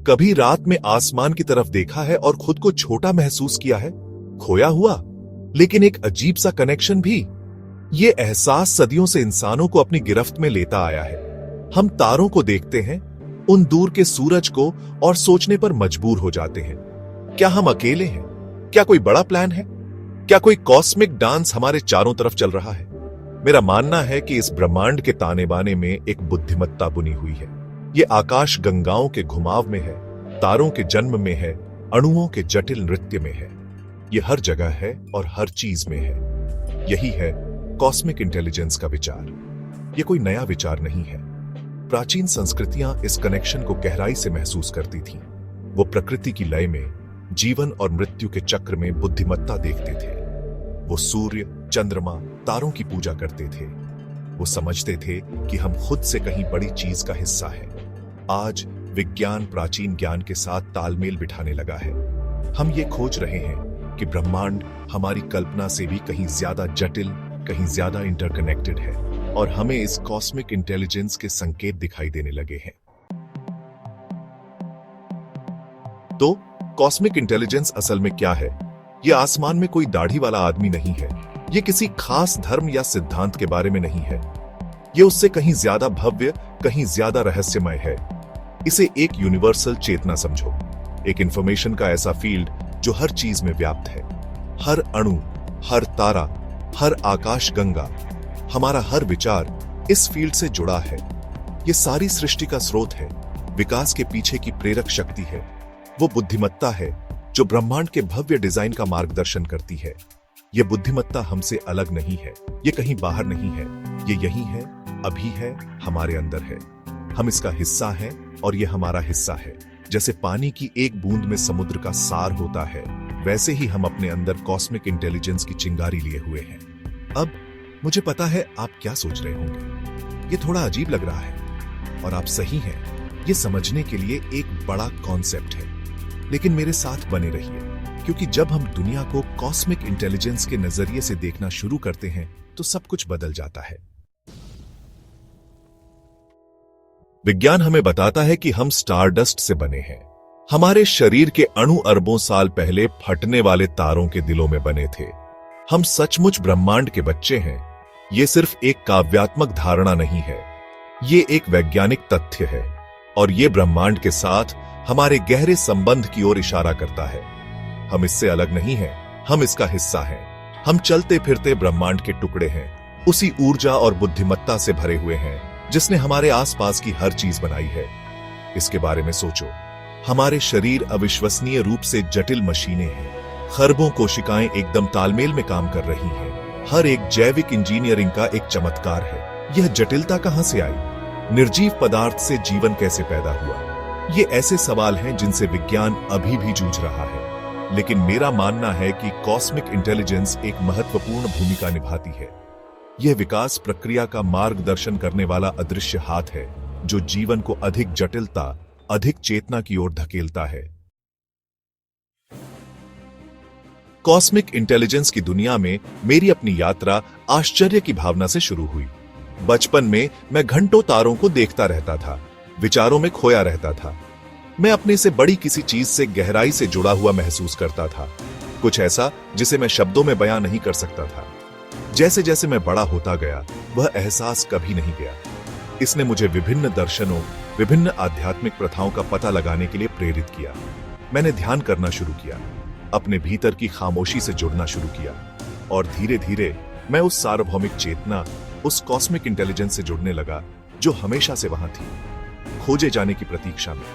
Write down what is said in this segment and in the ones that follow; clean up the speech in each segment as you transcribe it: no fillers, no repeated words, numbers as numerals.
कभी रात में आसमान की तरफ देखा है और खुद को छोटा महसूस किया है, खोया हुआ लेकिन एक अजीब सा कनेक्शन भी? ये एहसास सदियों से इंसानों को अपनी गिरफ्त में लेता आया है। हम तारों को देखते हैं, उन दूर के सूरज को, और सोचने पर मजबूर हो जाते हैं, क्या हम अकेले हैं? क्या कोई बड़ा प्लान है? क्या कोई कॉस्मिक डांस हमारे चारों तरफ चल रहा है? मेरा मानना है कि इस ब्रह्मांड के ताने बाने में एक बुद्धिमत्ता बुनी हुई है। ये आकाश गंगाओं के घुमाव में है, तारों के जन्म में है, अणुओं के जटिल नृत्य में है। ये हर जगह है और हर चीज में है। यही है कॉस्मिक इंटेलिजेंस का विचार। ये कोई नया विचार नहीं है। प्राचीन संस्कृतियां इस कनेक्शन को गहराई से महसूस करती थीं। वो प्रकृति की लय में, जीवन और मृत्यु के चक्र में बुद्धिमत्ता देखते थे। वो सूर्य, चंद्रमा, तारों की पूजा करते थे। वो समझते थे कि हम खुद से कहीं बड़ी चीज का हिस्सा है। आज विज्ञान प्राचीन ज्ञान के साथ तालमेल बिठाने लगा है। हम ये खोज रहे हैं कि ब्रह्मांड हमारी कल्पना से भी कहीं ज्यादा जटिल, कहीं ज्यादा इंटरकनेक्टेड है, और हमें इस कॉस्मिक इंटेलिजेंस के संकेत दिखाई देने लगे हैं। तो कॉस्मिक इंटेलिजेंस असल में क्या है? ये आसमान में कोई दाढ़ी वाला आदमी नहीं है। ये किसी खास धर्म या सिद्धांत के बारे में नहीं है। ये उससे कहीं ज्यादा भव्य, कहीं ज्यादा रहस्यमय है। इसे एक यूनिवर्सल चेतना समझो, एक इंफॉर्मेशन का ऐसा फील्ड जो हर चीज में व्याप्त है। हर अणु, हर तारा, हर आकाश गंगा, हमारा हर विचार इस फील्ड से जुड़ा है। ये सारी सृष्टि का स्रोत है, विकास के पीछे की प्रेरक शक्ति है। वो बुद्धिमत्ता है जो ब्रह्मांड के भव्य डिजाइन का मार्गदर्शन करती है। ये बुद्धिमत्ता हमसे अलग नहीं है, ये कहीं बाहर नहीं है, ये यही है, अभी है, हमारे अंदर है। हम इसका हिस्सा हैं और ये हमारा हिस्सा है। जैसे पानी की एक बूंद में समुद्र का सार होता है, वैसे ही हम अपने अंदर कॉस्मिक इंटेलिजेंस की चिंगारी लिए हुए हैं। अब मुझे पता है आप क्या सोच रहे होंगे, ये थोड़ा अजीब लग रहा है, और आप सही हैं। ये समझने के लिए एक बड़ा कॉन्सेप्ट है, लेकिन मेरे साथ बने रहिए, क्योंकि जब हम दुनिया को कॉस्मिक इंटेलिजेंस के नजरिए से देखना शुरू करते हैं तो सब कुछ बदल जाता है। विज्ञान हमें बताता है कि हम स्टारडस्ट से बने हैं। हमारे शरीर के अणु अरबों साल पहले फटने वाले तारों के दिलों में बने थे। हम सचमुच ब्रह्मांड के बच्चे हैं। ये सिर्फ एक काव्यात्मक धारणा नहीं है, ये एक वैज्ञानिक तथ्य है, और ये ब्रह्मांड के साथ हमारे गहरे संबंध की ओर इशारा करता है। हम इससे अलग नहीं हैं, हम इसका हिस्सा हैं। हम चलते फिरते ब्रह्मांड के टुकड़े हैं, उसी ऊर्जा और बुद्धिमत्ता से भरे हुए हैं जिसने हमारे आसपास की हर चीज बनाई है। इसके बारे में सोचो, हमारे शरीर अविश्वसनीय रूप से जटिल मशीनें हैं। खरबों कोशिकाएं एकदम तालमेल में काम कर रही हैं। हर एक जैविक इंजीनियरिंग का एक चमत्कार है। यह जटिलता कहां से आई? निर्जीव पदार्थ से जीवन कैसे पैदा हुआ? ये ऐसे सवाल हैं जिनसे विज्ञान अभी भी जूझ रहा है। लेकिन मेरा मानना है कि कॉस्मिक इंटेलिजेंस एक महत्वपूर्ण भूमिका निभाती है। यह विकास प्रक्रिया का मार्गदर्शन करने वाला अदृश्य हाथ है जो जीवन को अधिक जटिलता, अधिक चेतना की ओर धकेलता है। कॉस्मिक इंटेलिजेंस की दुनिया में मेरी अपनी यात्रा आश्चर्य की भावना से शुरू हुई। बचपन में मैं घंटों तारों को देखता रहता था, विचारों में खोया रहता था। मैं अपने से बड़ी किसी चीज से गहराई से जुड़ा हुआ महसूस करता था, कुछ ऐसा जिसे मैं शब्दों में बयां नहीं कर सकता था। जैसे जैसे मैं बड़ा होता गया, वह एहसास कभी नहीं गया। इसने मुझे विभिन्न दर्शनों, विभिन्न आध्यात्मिक प्रथाओं का पता लगाने के लिए प्रेरित किया। मैंने ध्यान करना शुरू किया, अपने भीतर की खामोशी से जुड़ना शुरू किया, और धीरे धीरे मैं उस सार्वभौमिक चेतना, उस कॉस्मिक इंटेलिजेंस से जुड़ने लगा जो हमेशा से वहां थी, खोजे जाने की प्रतीक्षा में।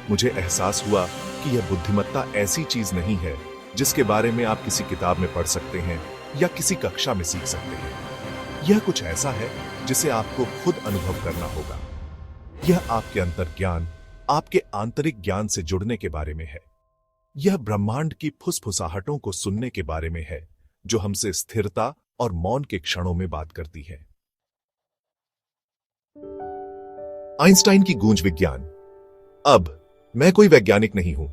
मुझे एहसास हुआ कि यह बुद्धिमत्ता ऐसी चीज नहीं है जिसके बारे में आप किसी किताब में पढ़ सकते हैं या किसी कक्षा में सीख सकते हैं। यह कुछ ऐसा है जिसे आपको खुद अनुभव करना होगा। यह आपके अंतर ज्ञान, आपके आंतरिक ज्ञान से जुड़ने के बारे में है। यह ब्रह्मांड की फुसफुसाहटों को सुनने के बारे में है जो हमसे स्थिरता और मौन के क्षणों में बात करती है। आइंस्टाइन की गूंज विज्ञान। अब मैं कोई वैज्ञानिक नहीं हूं,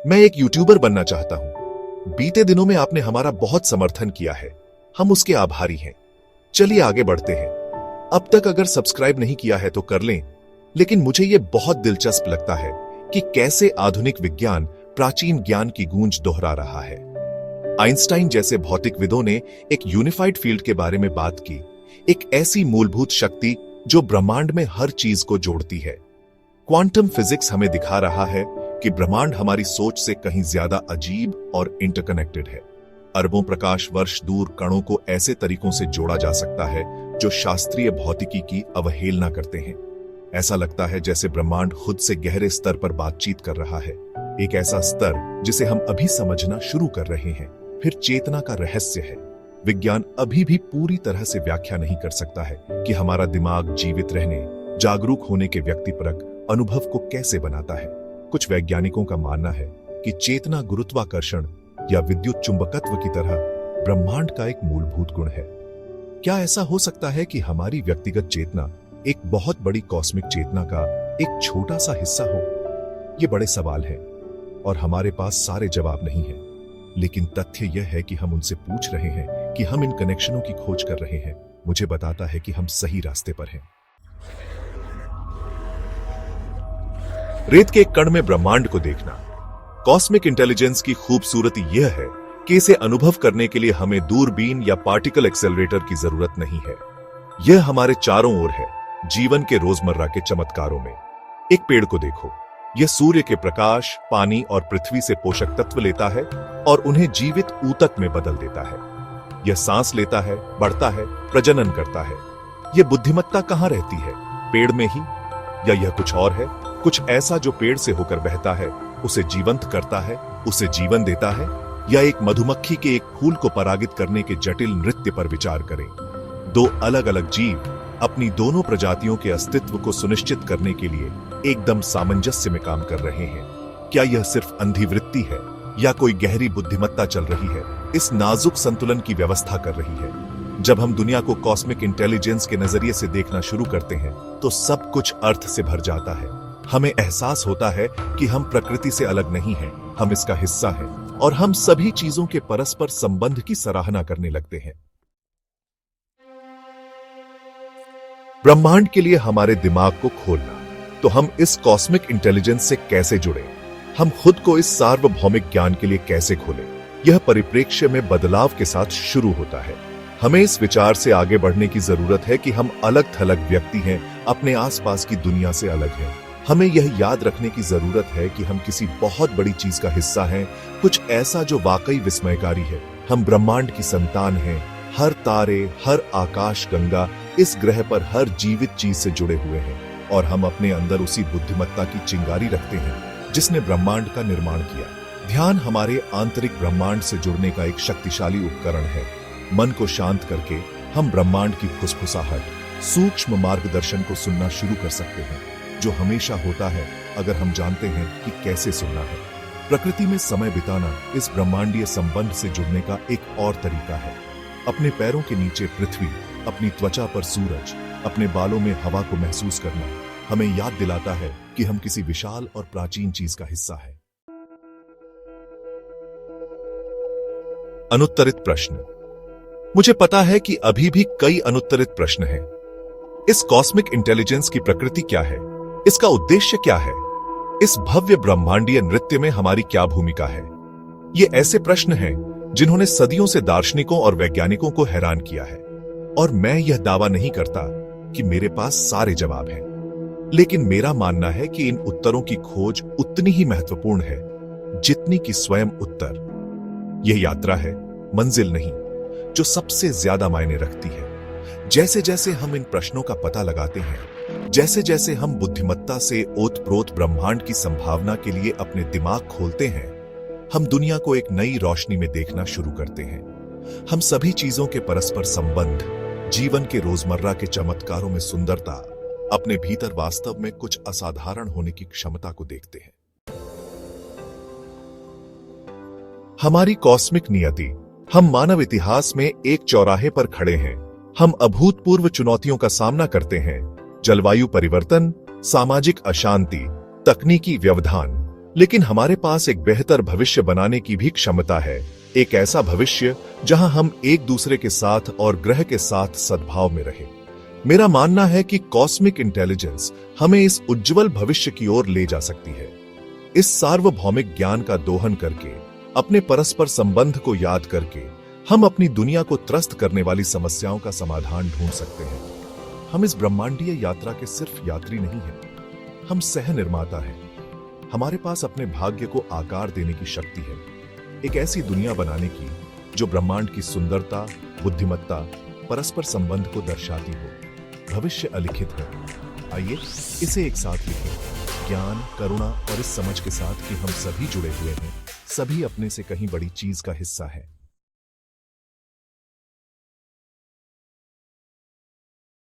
मैं एक यूट्यूबर बनना चाहता हूं। बीते दिनों में आपने हमारा बहुत समर्थन किया है, हम उसके आभारी हैं। चलिए आगे बढ़ते हैं। अब तक अगर सब्सक्राइब नहीं किया है तो कर लें, लेकिन मुझे यह बहुत दिलचस्प लगता है कि कैसे आधुनिक विज्ञान प्राचीन ज्ञान की गूंज दोहरा रहा है। आइंस्टाइन जैसे भौतिकविदों ने एक यूनिफाइड फील्ड के बारे में बात की, एक ऐसी मूलभूत शक्ति जो ब्रह्मांड में हर चीज को जोड़ती है। क्वांटम फिजिक्स हमें दिखा रहा है कि ब्रह्मांड हमारी सोच से कहीं ज्यादा अजीब और इंटरकनेक्टेड है। अरबों प्रकाश वर्ष दूर कणों को ऐसे तरीकों से जोड़ा जा सकता है जो शास्त्रीय भौतिकी की अवहेलना करते हैं। ऐसा लगता है जैसे ब्रह्मांड खुद से गहरे स्तर पर बातचीत कर रहा है, एक ऐसा स्तर जिसे हम अभी समझना शुरू कर रहे हैं। फिर चेतना का रहस्य है। विज्ञान अभी भी पूरी तरह से व्याख्या नहीं कर सकता है कि हमारा दिमाग जीवित रहने, जागरूक होने के व्यक्तिपरक अनुभव को कैसे बनाता है। कुछ वैज्ञानिकों का मानना है कि चेतना गुरुत्वाकर्षण या विद्युत चुंबकत्व की तरह ब्रह्मांड का एक मूलभूत गुण है। क्या ऐसा हो सकता है कि हमारी व्यक्तिगत चेतना एक बहुत बड़ी कॉस्मिक चेतना का एक छोटा सा हिस्सा हो? ये बड़े सवाल हैं और हमारे पास सारे जवाब नहीं हैं। लेकिन तथ्य यह है कि हम उनसे पूछ रहे हैं कि हम इन कनेक्शनों की खोज कर रहे हैं, मुझे बताता है कि हम सही रास्ते पर हैं। रेत के एक कण में ब्रह्मांड को देखना। कॉस्मिक इंटेलिजेंस की खूबसूरती यह है कि इसे अनुभव करने के लिए हमें दूरबीन या पार्टिकल एक्सेलरेटर की जरूरत नहीं है। यह हमारे चारों ओर है, जीवन के रोजमर्रा के चमत्कारों में। एक पेड़ को देखो, यह सूर्य के प्रकाश, पानी और पृथ्वी से पोषक तत्व लेता है और उन्हें जीवित ऊतक में बदल देता है। यह सांस लेता है, बढ़ता है, प्रजनन करता है। यह बुद्धिमत्ता कहां रहती है? पेड़ में ही? या यह कुछ और है, कुछ ऐसा जो पेड़ से होकर बहता है, उसे जीवंत करता है, उसे जीवन देता है? या एक मधुमक्खी के एक फूल को परागित करने के जटिल नृत्य पर विचार करें। दो अलग अलग जीव अपनी दोनों प्रजातियों के अस्तित्व को सुनिश्चित करने के लिए एकदम सामंजस्य में काम कर रहे हैं। क्या यह सिर्फ अंधी वृत्ति है या कोई गहरी बुद्धिमत्ता चल रही है, इस नाजुक संतुलन की व्यवस्था कर रही है? जब हम दुनिया को कॉस्मिक इंटेलिजेंस के नजरिए से देखना शुरू करते हैं तो सब कुछ अर्थ से भर जाता है। हमें एहसास होता है कि हम प्रकृति से अलग नहीं हैं, हम इसका हिस्सा हैं और हम सभी चीजों के परस्पर संबंध की सराहना करने लगते हैं। ब्रह्मांड के लिए हमारे दिमाग को खोलना, तो हम इस कॉस्मिक इंटेलिजेंस से कैसे जुड़े? हम खुद को इस सार्वभौमिक ज्ञान के लिए कैसे खोलें? यह परिप्रेक्ष्य में बदलाव के साथ शुरू होता है। हमें इस विचार से आगे बढ़ने की जरूरत है कि हम अलग थलग व्यक्ति हैं, अपने आसपास की दुनिया से अलग हैं। हमें यह याद रखने की जरूरत है कि हम किसी बहुत बड़ी चीज का हिस्सा हैं, कुछ ऐसा जो वाकई विस्मयकारी है। हम ब्रह्मांड की संतान हैं। हर तारे, हर आकाश गंगा, इस ग्रह पर हर जीवित चीज से जुड़े हुए हैं और हम अपने अंदर उसी बुद्धिमत्ता की चिंगारी रखते हैं जिसने ब्रह्मांड का निर्माण किया। ध्यान हमारे आंतरिक ब्रह्मांड से जुड़ने का एक शक्तिशाली उपकरण है। मन को शांत करके हम ब्रह्मांड की फुसफुसाहट, सूक्ष्म मार्गदर्शन को सुनना शुरू कर सकते हैं, जो हमेशा होता है अगर हम जानते हैं कि कैसे सुनना है। प्रकृति में समय बिताना इस ब्रह्मांडीय संबंध से जुड़ने का एक और तरीका है। अपने पैरों के नीचे पृथ्वी, अपनी त्वचा पर सूरज, अपने बालों में हवा को महसूस करना हमें याद दिलाता है कि हम किसी विशाल और प्राचीन चीज का हिस्सा है। अनुत्तरित प्रश्न। मुझे पता है कि अभी भी कई अनुत्तरित प्रश्न हैं। इस कॉस्मिक इंटेलिजेंस की प्रकृति क्या है? इसका उद्देश्य क्या है? इस भव्य ब्रह्मांडीय नृत्य में हमारी क्या भूमिका है? ये ऐसे प्रश्न हैं जिन्होंने सदियों से दार्शनिकों और वैज्ञानिकों को हैरान किया है। और मैं यह दावा नहीं करता कि मेरे पास सारे जवाब हैं, लेकिन मेरा मानना है कि इन उत्तरों की खोज उतनी ही महत्वपूर्ण है जितनी कि स्वयं उत्तर। यह यात्रा है, मंजिल नहीं, जो सबसे ज्यादा मायने रखती है। जैसे जैसे हम इन प्रश्नों का पता लगाते हैं, जैसे जैसे हम बुद्धिमत्ता से ओतप्रोत ब्रह्मांड की संभावना के लिए अपने दिमाग खोलते हैं, हम दुनिया को एक नई रोशनी में देखना शुरू करते हैं। हम सभी चीजों के परस्पर संबंध, जीवन के रोजमर्रा के चमत्कारों में सुंदरता, अपने भीतर वास्तव में कुछ असाधारण होने की क्षमता को देखते हैं। हमारी कॉस्मिक नियति। हम मानव इतिहास में एक चौराहे पर खड़े हैं। हम अभूतपूर्व चुनौतियों का सामना करते हैं। जलवायु परिवर्तन, सामाजिक अशांति, तकनीकी व्यवधान। लेकिन हमारे पास एक बेहतर भविष्य बनाने की भी क्षमता है। एक ऐसा भविष्य जहां हम एक दूसरे के साथ और ग्रह के साथ सद्भाव में रहें। मेरा मानना है कि कॉस्मिक इंटेलिजेंस हमें इस उज्जवल भविष्य की ओर ले जा सकती है। इस सार्वभौमिक ज्ञान का दोहन करके, अपने परस्पर संबंध को याद करके, हम अपनी दुनिया को त्रस्त करने वाली समस्याओं का समाधान ढूंढ सकते हैं। हम इस ब्रह्मांडीय यात्रा के सिर्फ यात्री नहीं हैं, हम सह निर्माता हैं। हमारे पास अपने भाग्य को आकार देने की शक्ति है, एक ऐसी दुनिया बनाने की जो ब्रह्मांड की सुंदरता, बुद्धिमत्ता, परस्पर संबंध को दर्शाती हो। भविष्य अलिखित है, आइए इसे एक साथ लिखें, ज्ञान, करुणा और इस समझ के साथ कि हम सभी जुड़े हुए हैं, सभी अपने से कहीं बड़ी चीज का हिस्सा है।